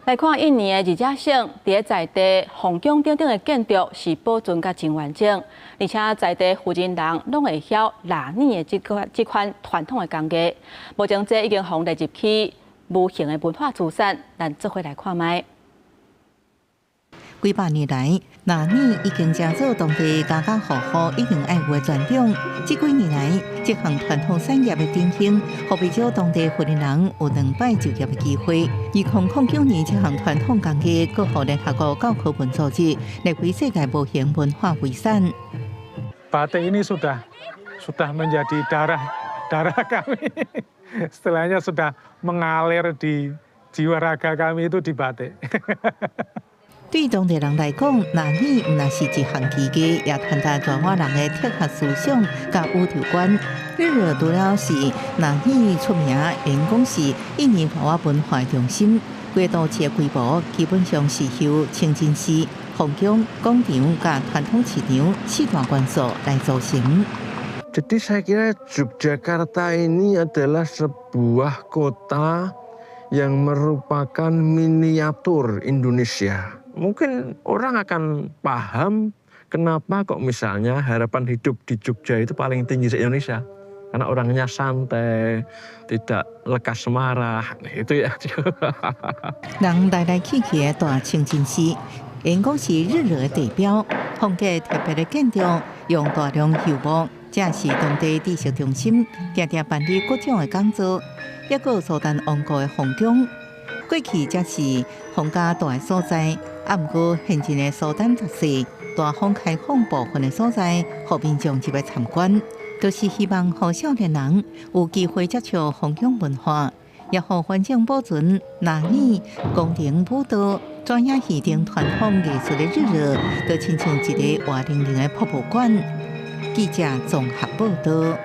来看印尼的二者省，在地风景顶顶的建筑是保存甲真完整，而且在地附近人拢会晓拿捏的这款传统的工艺。目前这已经被列入去无形的文化资产，咱做伙来看卖。几百年来，拿捏已经成做当地家家户户一定爱有的传统。这几年来，这项传统产业的振兴，让不少当地富人人有2摆就业的机会。2009年，这项传统工艺，搁互联合国教科文组织列为世界无形文化遗产。Batik ini sudah menjadi darah kami. Istilahnya sudah mengalir di jiwa raga kami itu di batik. 对当地人来讲，拿捏唔那是一项技艺，也传达全华人的贴合思想甲宇宙观。日月除了是拿捏出名，因讲是印尼华文化中心。规都市的规模基本上是由清真寺、风景、广场甲传统市场4大元素来组成。Jadi saya kira Yogyakarta ini adalah sebuah kota yang merupakan miniatur Indonesia. Mungkin orang akan paham kenapa kok misalnya harapan hidup di Jogja itu paling tinggi di Indonesia. Karena orangnya santai, tidak lekas marah, itu ya. 人来来去去的大清真寺，因讲是日月的地标，风格特别的建筑，用大量柚木，这是当地知识中心，常常办理各种的讲座，也有苏丹王国的风景。过去这是皇家大的所在，啊，不过现今的苏丹特市大方开放部分的所在，互民众入来参观，都是希望让少年人有机会接触风景文化，也让环境保存拿捏、宫廷舞蹈、专业戏顶传统艺术的日落，都亲像一个活灵灵的博物馆。记者综合报道。